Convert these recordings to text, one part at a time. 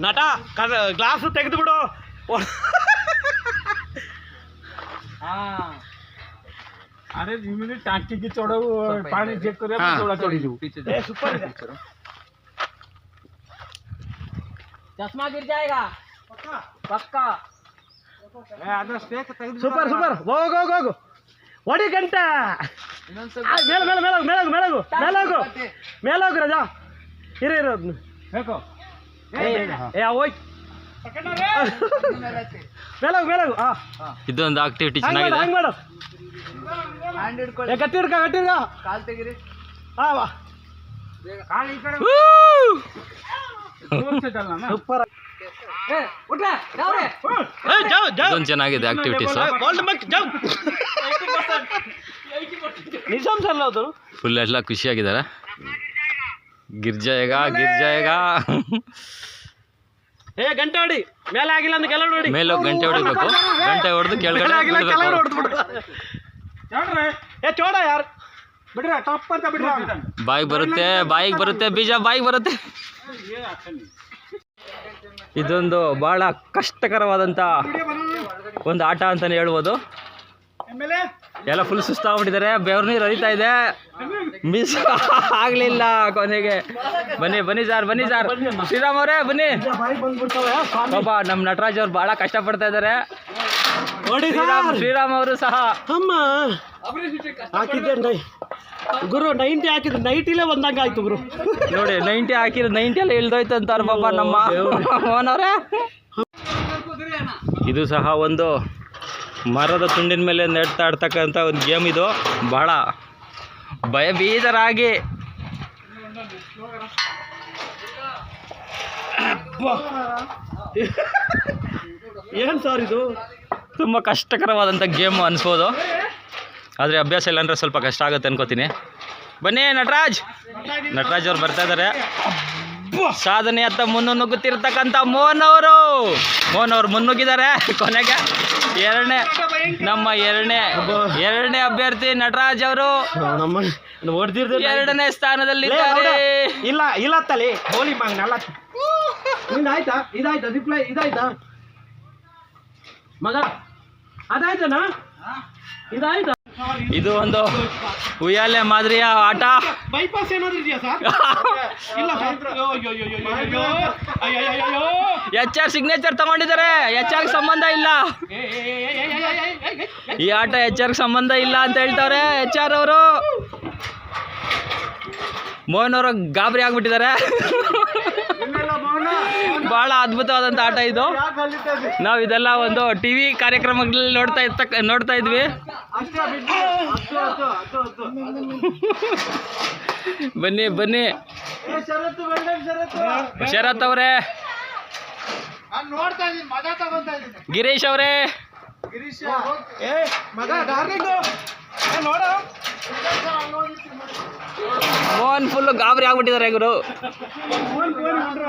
ನಟ ಗ್ಲಾಸು ತೆಗೆದು ಬಿಡು. अरे जिम्मे टांकी की चौड़ा पानी चेक करे चौड़ा चौड़ी दो सुपर चश्मा गिर जाएगा पक्का. ಸೂಪರ್ ಸೂಪರ್ ಹೋಗು ಹೋಗು ಹೋಗು ಹೊಡಿ ಗಂಟ ಮೇಲೆ ಮೇಲೆ ಮೇಲೋಗು ಮೇಲೋಗು ಮೇಲೋಗು ಮೇಲೋಗು ಮೇಲೋಗು ರಜಾ ಇರು देखो ಏ ಹೋಯ್ ಮೇಲೋಗು ಮೇಲೋಗು ಇದೊಂದು ಆಕ್ಟಿವಿಟಿ ಚೆನ್ನಾಗಿದೆ. ಹಂಗೆ ಮಾಡು ಗಟ್ಟಿ ಹಿಡ್ಕ ಗಟ್ಟಿ ಹಿಡ್ಕ ಕಾಲ್ ತೆಗಿರಿ. काल ಈ ಕಡೆ ಸೂಪರ್ ಇದೊಂದು ಚೆನ್ನಾಗಿದೆ ಆಕ್ಟಿವಿಟೀಸ್. ನಿಜಾಮ್ ಸರ್ ಅದು ಫುಲ್ ಎಲ್ಲ ಖುಷಿಯಾಗಿದ್ದಾರೆ. ಗಿರ್ಜಾಯಗ ಗಿರ್ಜಾಯಗ ಏ ಗಂಟೆ ಹೊಡಿ ಮೇಲೆ ಆಗಿಲ್ಲ ಅಂತ ಕೆಳಗಡೆ ನೋಡಿ. ಮೇಲೆ ಹೋಗಿ ಗಂಟೆ ಹೊಡಿಬೇಕು. ಗಂಟೆ ಹೊಡೆದು ಕೆಳಗಡೆ ಏ ಚೋಡ ಯಾರು ಬಿಡ್ರ ಟಪ್ ಅಂತ ಬಿಡ್ರ. ಬಾಯಿಗೆ ಬರುತ್ತೆ ಬೀಜ ಬಾಯಿಗೆ ಬರುತ್ತೆ. ಇದೊಂದು ಭಾಳ ಕಷ್ಟಕರವಾದಂಥ ಒಂದು ಆಟ ಅಂತಲೇ ಹೇಳ್ಬೋದು. ಎಲ್ಲ ಫುಲ್ ಸುಸ್ತಾಗ್ಬಿಟ್ಟಿದ್ದಾರೆ, ಬೆವರು ನೀರು ಹರಿತಾ ಇದೆ, ಮಿಸ್ ಆಗಲಿಲ್ಲ ಕೊನೆಗೆ. ಬನ್ನಿ ಸರ್ ಶ್ರೀರಾಮ್ ಅವರೇ ಬನ್ನಿ. ಪಾಪ ನಮ್ಮ ನಟರಾಜ್ ಅವ್ರು ಭಾಳ ಕಷ್ಟಪಡ್ತಾ ಇದ್ದಾರೆ. ಶ್ರೀರಾಮ್ ಅವರು ಸಹ ಅಮ್ಮ ಹಾಕಿದ್ದೆ ಗುರು 90 ಹಾಕಿದ್ರು 90ಲೇ ಒಂದಂಗ ಆಯ್ತು ಗುರು. ನೋಡಿ 90 ಹಾಕಿದ್ರು 90 ಎಲ್ಲ ಇಳ್ದೋಯ್ತು ಅಂತಾರೆ ಪಾಪ ನಮ್ಮ ಮೋಹನವರೇ. ಇದು ಸಹ ಒಂದು ಮರದ ತುಂಡಿನ ಮೇಲೆ ನೆಡ್ತಾ ಆಡ್ತಕ್ಕಂಥ ಒಂದು ಗೇಮ್. ಇದು ಭಾಳ ಭಯಭೀತರಾಗಿ ಏನು ಸರ್ ಇದು ತುಂಬ ಕಷ್ಟಕರವಾದಂಥ ಗೇಮು ಅನಿಸ್ಬೋದು. ಆದರೆ ಅಭ್ಯಾಸ ಇಲ್ಲ ಅಂದರೆ ಸ್ವಲ್ಪ ಕಷ್ಟ ಆಗುತ್ತೆ ಅನ್ಕೋತೀನಿ. ಬನ್ನಿ ನಟರಾಜ್ ಅವ್ರು ಬರ್ತಾ ಇದ್ದಾರೆ. ಸಾಧನೆ ಹತ್ತ ಮುನ್ನುಗ್ಗುತ್ತಿರ್ತಕ್ಕಂಥ ಮೋಹನ್ ಅವರು ಮುನ್ನುಗ್ಗಿದ್ದಾರೆ. ಕೊನೆಗೆ ನಮ್ಮ ಎರಡನೇ ಅಭ್ಯರ್ಥಿ ನಟರಾಜ್ ಅವರು ಎರಡನೇ ಸ್ಥಾನದಲ್ಲಿದ್ದಾರೆ. ಇಲ್ಲ ತಲೆ ಹೋಲಿ ಮಂಗನಲ್ಲ. ಆಯ್ತಾ ಇದಾಯ್ತಾ ರಿಪ್ಲೈ ಇದಾಯ್ತಾ ಮಗ ಅದಾಯ್ತನಾ ಇದಾಯ್ತಾ? ಇದು ಒಂದು ಉಯ್ಯಾಲೆ ಮಾದರಿಯ ಆಟ. ಬೈಪಾಸ್ ಏನಾದ್ರು ಇದೆಯಾ ಸರ್? ಇಲ್ಲ HR ಸಿಗ್ನೇಚರ್ ತಗೊಂಡಿದ್ದಾರೆ. HR ಸಂಬಂಧ ಇಲ್ಲ ಈ ಆಟ, HR ಸಂಬಂಧ ಇಲ್ಲ ಅಂತ ಹೇಳ್ತಾರೆ HR ಅವರು. ಮೋಹನ್ ಅವರು ಗಾಬರಿ ಆಗ್ಬಿಟ್ಟಿದ್ದಾರೆ. ಭಾಳ ಅದ್ಭುತವಾದಂಥ ಆಟ ಇದು. ನಾವು ಇದೆಲ್ಲ ಒಂದು TV ಕಾರ್ಯಕ್ರಮಗಳಲ್ಲಿ ನೋಡ್ತಾ ಇದ್ವಿ. ಬನ್ನಿ ಶರತ್ ಅವರೇ, ಗಿರೀಶ್ ಅವರೇ, ಮೋಹನ್ ಫುಲ್ಲು ಗಾಬರಿ ಆಗ್ಬಿಟ್ಟಿದ್ದಾರೆ ಗುರು.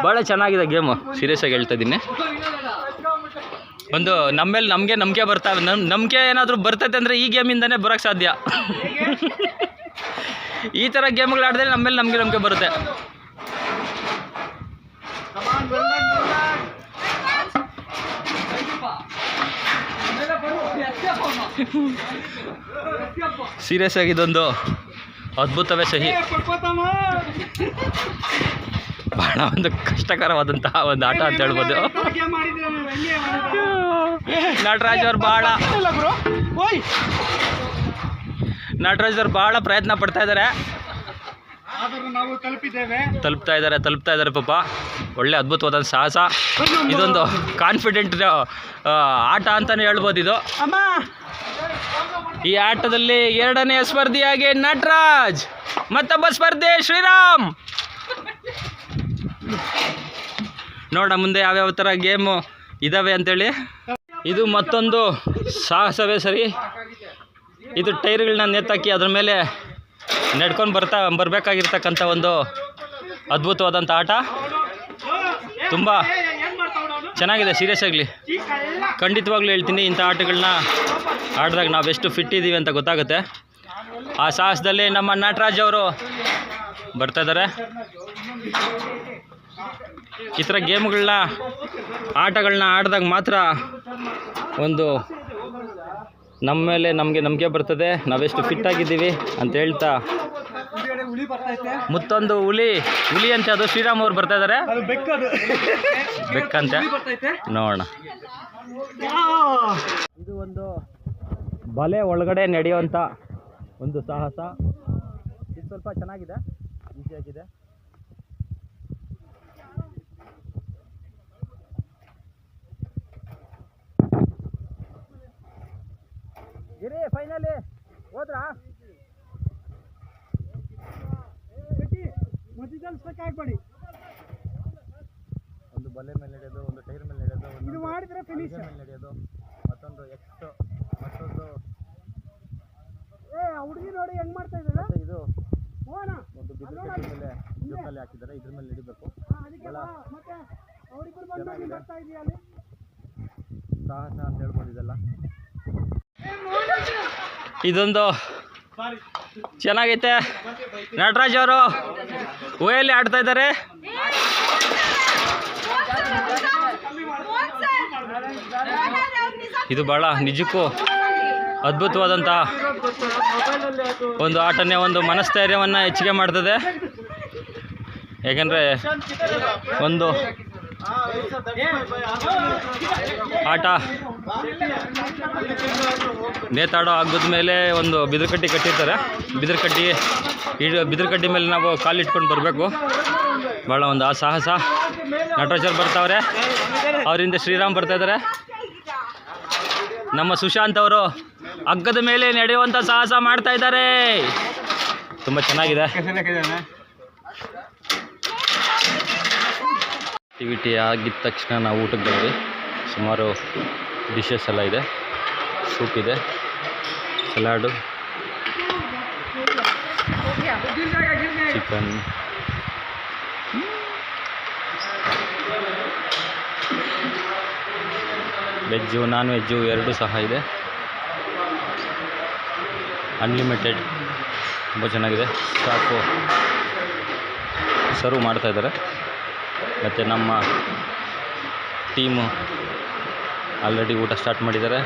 ಭಾಳ ಚೆನ್ನಾಗಿದೆ ಗೇಮು, ಸೀರಿಯಸ್ ಆಗಿ ಹೇಳ್ತಾ ಇದ್ದೀನಿ. ಒಂದು ನಮಗೆ ನಂಬಿಕೆ ಬರ್ತಾವೆ. ನಂಬಿಕೆ ಏನಾದರೂ ಬರ್ತೈತೆ ಅಂದರೆ ಈ ಗೇಮಿಂದನೇ ಬರೋಕ್ಕೆ ಸಾಧ್ಯ. ಈ ಥರ ಗೇಮ್ಗಳು ಆಡಿದ್ರೆ ನಮ್ಮೇಲೆ ನಮಗೆ ನಂಬಿಕೆ ಬರುತ್ತೆ. ಸೀರಿಯಸ್ ಆಗಿ ಇದೊಂದು ಅದ್ಭುತವೇ ಸಹಿ. ಬಹಳ ಒಂದು ಕಷ್ಟಕರವಾದಂತಹ ಒಂದು ಆಟ ಅಂತ ಹೇಳ್ಬೋದು. ನಟರಾಜ್ ಅವ್ರು ಭಾಳ ಪ್ರಯತ್ನ ಪಡ್ತಾ ಇದ್ದಾರೆ. ತಲುಪ್ತಾ ಇದ್ದಾರೆ ಪಾಪ. ಒಳ್ಳೆ ಅದ್ಭುತವಾದ ಸಾಹಸ. ಇದೊಂದು ಕಾನ್ಫಿಡೆಂಟ್ ಆಟ ಅಂತಲೇ ಹೇಳ್ಬೋದು ಇದು. ಈ ಆಟದಲ್ಲಿ ಎರಡನೇ ಸ್ಪರ್ಧಿಯಾಗಿ ನಟರಾಜ್, ಮತ್ತೊಬ್ಬ ಸ್ಪರ್ಧಿ ಶ್ರೀರಾಮ್. ನೋಡ ಮುಂದೆ ಯಾವ್ಯಾವ ಥರ ಗೇಮು ಇದ್ದಾವೆ ಅಂತೇಳಿ. ಇದು ಮತ್ತೊಂದು ಸಾಹಸವೇ ಸರಿ. ಇದು ಟೈರ್ಗಳನ್ನ ನೇತಾಕಿ ಅದ್ರ ಮೇಲೆ ನಡ್ಕೊಂಡು ಬರಬೇಕಾಗಿರ್ತಕ್ಕಂಥ ಒಂದು ಅದ್ಭುತವಾದಂಥ ಆಟ. ತುಂಬ ಚೆನ್ನಾಗಿದೆ. ಸೀರಿಯಸ್ ಆಗಲಿ ಖಂಡಿತವಾಗ್ಲೂ ಹೇಳ್ತೀನಿ, ಇಂಥ ಆಟಗಳನ್ನ ಆಡಿದಾಗ ನಾವು ಎಷ್ಟು ಫಿಟ್ ಇದ್ದೀವಿ ಅಂತ ಗೊತ್ತಾಗುತ್ತೆ. ಆ ಸಾಹಸದಲ್ಲಿ ನಮ್ಮ ನಟರಾಜ್ ಅವರು ಬರ್ತಾ ಇದ್ದಾರೆ. ಈ ಥರ ಗೇಮ್ಗಳನ್ನ ಆಟಗಳನ್ನ ಆಡಿದಾಗ ಮಾತ್ರ ಒಂದು ನಮ್ಮ ಮೇಲೆ ನಮಗೆ ನಂಬಿಕೆ ಬರ್ತದೆ, ನಾವೆಷ್ಟು ಫಿಟ್ ಆಗಿದ್ದೀವಿ ಅಂತ ಹೇಳ್ತಾ ಮತ್ತೊಂದು ಹುಲಿ ಅಂತೆ, ಅದು ಶ್ರೀರಾಮ್ ಅವ್ರು ಬರ್ತಾ ಇದ್ದಾರೆ. ಬೆಕ್ಕಂತೆ ನೋಡೋಣ. ಇದು ಒಂದು ಬಲೆ ಒಳಗಡೆ ನಡೆಯುವಂಥ ಒಂದು ಸಾಹಸ. ಇದು ಸ್ವಲ್ಪ ಚೆನ್ನಾಗಿದೆ, ಈಸಿಯಾಗಿದೆ. ಗಿರಿ ಫೈನಲಿ ಹೋದ್ರಾ? ಒಂದು ಬಲೆ ಮೇಲೆ ನಡೆಯೋದು, ಒಂದು ಟೈರ್ ಮೇಲೆ ನಡೆಯೋದು, ಇದು ಮಾಡಿದ್ರೆ ಫಿನಿಶ್ ಮೇಲೆ ನಡೆಯೋದು, ಮತ್ತೊಂದು ಮತ್ತೊಂದು ಹುಡುಗಿ ನೋಡಿ ಹೆಂಗ್ ಮಾಡ್ತಾ ಇದ್ದಾರೆ. ಇದು ಒಂದು ಬಿದಿರು ಕಟ್ಟಿ ಮೇಲೆ ಜೋಕಾಲಿ ಹಾಕಿದ್ದಾರೆ, ಇದ್ರ ಮೇಲೆ ನಡಿಬೇಕು. ಸಾಹಸ ಅಂತ ಹೇಳ್ಬೋದು ಇದೆಲ್ಲ. ಇದೊಂದು ಚೆನ್ನಾಗೈತೆ. ನಟರಾಜ್ ಅವರು ಓಯಲ್ಲಿ ಆಡ್ತಾ ಇದ್ದಾರೆ. ಇದು ಭಾಳ ನಿಜಕ್ಕೂ ಅದ್ಭುತವಾದಂಥ ಒಂದು ಆಟನೇ, ಒಂದು ಮನಸ್ಥೈರ್ಯವನ್ನು ಹೆಚ್ಚಿಗೆ ಮಾಡ್ತದೆ. ಯಾಕೆಂದರೆ ಒಂದು ಆಟ ನೇತಾಡೋ ಹಗ್ಗದ ಮೇಲೆ ಒಂದು ಬಿದಿರು ಕಟ್ಟಿ ಕಟ್ಟಿರ್ತಾರೆ. ಬಿದಿರು ಕಟ್ಟಿ ಮೇಲೆ ನಾವು ಕಾಲಿಟ್ಕೊಂಡು ಬರಬೇಕು. ಭಾಳ ಒಂದು ಆ ಸಾಹಸ. ನಟರಾಜರು ಬರ್ತಾವ್ರೆ, ಅವರಿಂದ ಶ್ರೀರಾಮ್ ಬರ್ತಾಯಿದ್ದಾರೆ. ನಮ್ಮ ಸುಶಾಂತ್ ಅವರು ಹಗ್ಗದ ಮೇಲೆ ನಡೆಯುವಂಥ ಸಾಹಸ ಮಾಡ್ತಾ ಇದ್ದಾರೆ. ತುಂಬ ಚೆನ್ನಾಗಿದೆ. ಆಕ್ಟಿವಿಟಿ ಆಗಿದ ತಕ್ಷಣ ನಾವು ಊಟಕ್ಕೆ ಬಂದ್ವಿ. ಸುಮಾರು ಡಿಶಸ್ ಎಲ್ಲ ಇದೆ. ಸೂಪ್ ಇದೆ, salad, chicken, veg non veg ಎರಡೂ ಸಹ ಇದೆ. ಅನ್ಲಿಮಿಟೆಡ್, ತುಂಬ ಚೆನ್ನಾಗಿದೆ. ಸ್ಟಾಫು ಸರ್ವ್ ಮಾಡ್ತಾಯಿದ್ದಾರೆ. ಮತ್ತು ನಮ್ಮ ಟೀಮು ಆಲ್ರೆಡಿ ಊಟ ಸ್ಟಾರ್ಟ್ ಮಾಡಿದ್ದಾರೆ.